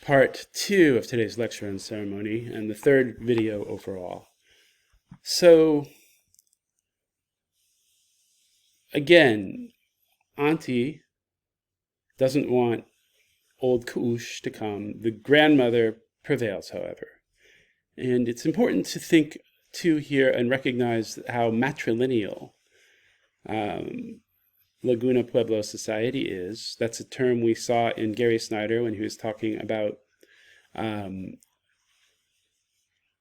part 2 of today's lecture on ceremony and the third video overall. So, again, Auntie doesn't want old K'ush to come. The grandmother prevails, however. And it's important to think, too, here and recognize how matrilineal Laguna Pueblo society is. That's a term we saw in Gary Snyder when he was talking about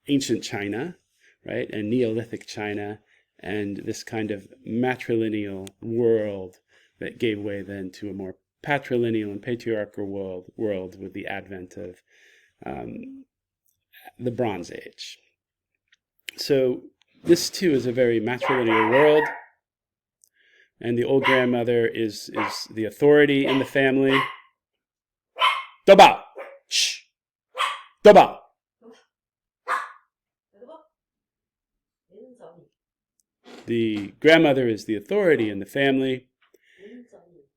ancient China, right, and Neolithic China, and this kind of matrilineal world that gave way then to a more patrilineal and patriarchal world with the advent of the Bronze Age. So this too is a very matrilineal world, and the old grandmother is the authority in the family. Dobao! Shh! Dobao! The grandmother is the authority in the family,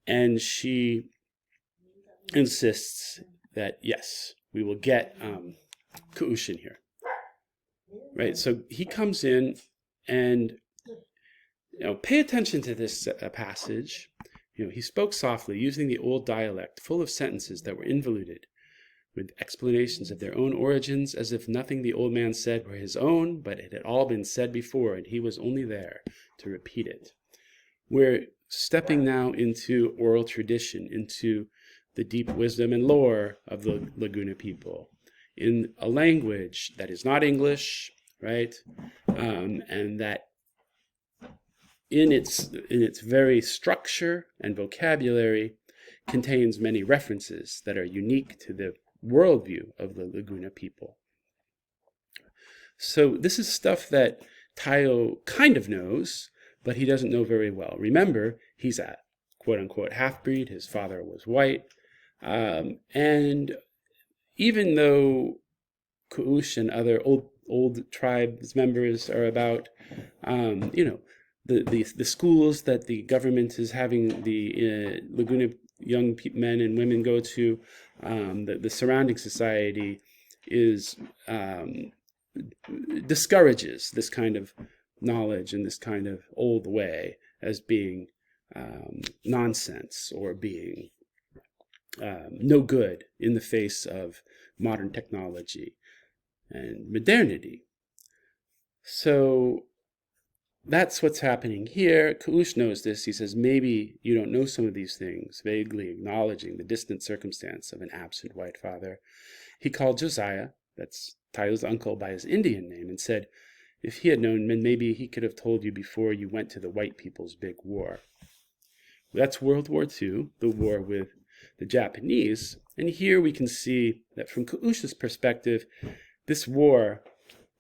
and she insists that, yes, we will get K'ush in here. Right? So he comes in and, pay attention to this passage. He spoke softly, using the old dialect, full of sentences that were involuted, with explanations of their own origins, as if nothing the old man said were his own, but it had all been said before, and he was only there to repeat it. We're stepping now into oral tradition, into the deep wisdom and lore of the Laguna people, in a language that is not English, right? And that in its very structure and vocabulary contains many references that are unique to the worldview of the Laguna people. So this is stuff that Tayo kind of knows, but he doesn't know very well. Remember, he's a quote-unquote half-breed. His father was white. And even though K'ush and other old tribes members are about, the schools that the government is having the Laguna young men and women go to, the surrounding society is discourages this kind of knowledge and this kind of old way as being nonsense or being no good in the face of modern technology and modernity. So that's what's happening here. K'ush knows this. He says, maybe you don't know some of these things, vaguely acknowledging the distant circumstance of an absent white father. He called Josiah, that's Tayo's uncle, by his Indian name, and said, if he had known, then maybe he could have told you before you went to the white people's big war. That's World War II, the war with the Japanese. And here we can see that from K'ush's perspective, this war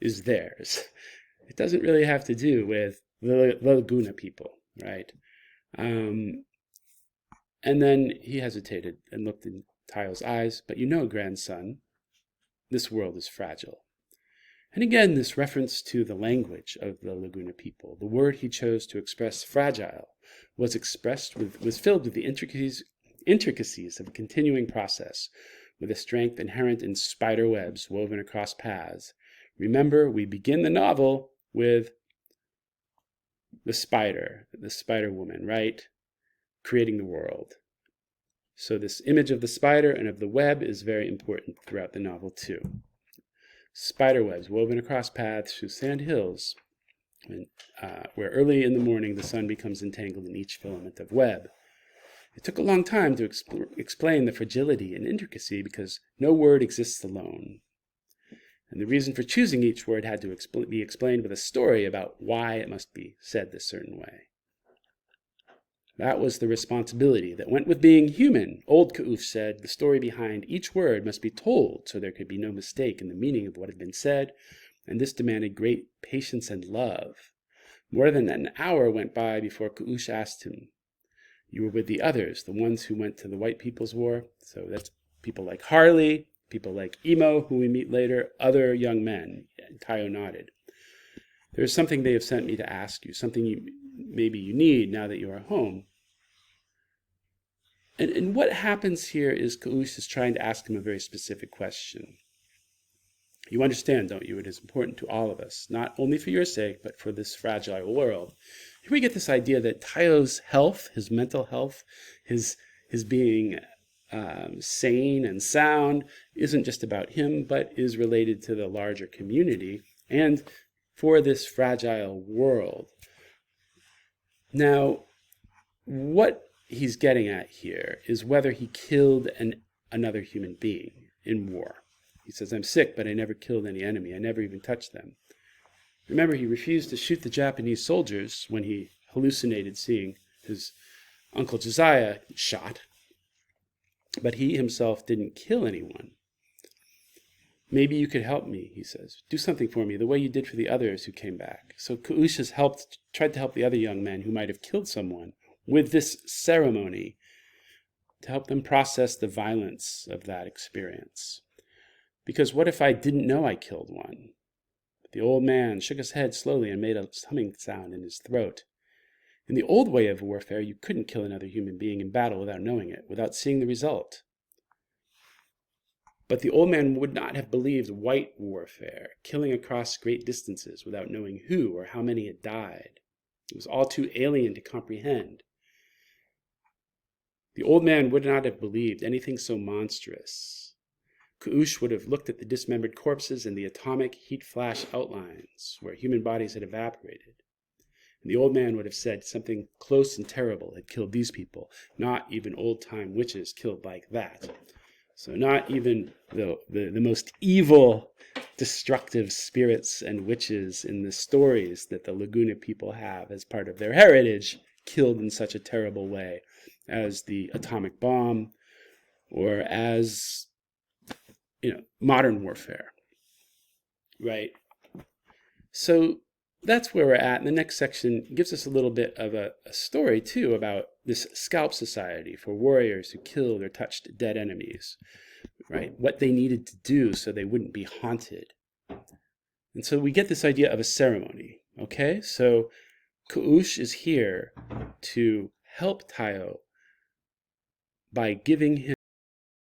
is theirs. It doesn't really have to do with the Laguna people, right? And then he hesitated and looked in Tayo's eyes. But grandson, this world is fragile. And again, this reference to the language of the Laguna people. The word he chose to express fragile was filled with the intricacies of a continuing process, with a strength inherent in spider webs woven across paths. Remember, we begin the novel with the spider woman, right? Creating the world. So this image of the spider and of the web is very important throughout the novel too. Spider webs woven across paths through sand hills, where early in the morning the sun becomes entangled in each filament of web. It took a long time to explain the fragility and intricacy because no word exists alone. And the reason for choosing each word had to be explained with a story about why it must be said this certain way. That was the responsibility that went with being human. Old K'ush said the story behind each word must be told so there could be no mistake in the meaning of what had been said, and this demanded great patience and love. More than an hour went by before K'ush asked him, you were with the others, the ones who went to the white people's war? So that's people like Harley, people like Emo, who we meet later, other young men. And Tayo nodded. There's something they have sent me to ask you, something maybe you need now that you are home. And what happens here is K'ush is trying to ask him a very specific question. You understand, don't you? It is important to all of us, not only for your sake, but for this fragile world. Here we get this idea that Tayo's health, his mental health, his being sane and sound, isn't just about him, but is related to the larger community and for this fragile world. Now, what he's getting at here is whether he killed another human being in war. He says, I'm sick, but I never killed any enemy. I never even touched them. Remember, he refused to shoot the Japanese soldiers when he hallucinated seeing his Uncle Josiah shot, but he himself didn't kill anyone. Maybe you could help me, he says. Do something for me, the way you did for the others who came back. So K'ush has tried to help the other young men who might have killed someone with this ceremony to help them process the violence of that experience. Because what if I didn't know I killed one? The old man shook his head slowly and made a humming sound in his throat. In the old way of warfare, you couldn't kill another human being in battle without knowing it, without seeing the result. But the old man would not have believed white warfare, killing across great distances without knowing who or how many had died. It was all too alien to comprehend. The old man would not have believed anything so monstrous. K'ush would have looked at the dismembered corpses and the atomic heat flash outlines where human bodies had evaporated. And the old man would have said something close and terrible had killed these people. Not even old-time witches killed like that. So not even the most evil, destructive spirits and witches in the stories that the Laguna people have as part of their heritage killed in such a terrible way as the atomic bomb or as, modern warfare, right? So that's where we're at. And the next section gives us a little bit of a story, too, about this scalp society for warriors who killed or touched dead enemies, right? What they needed to do so they wouldn't be haunted. And so we get this idea of a ceremony, okay? So K'ush is here to help Tayo by giving him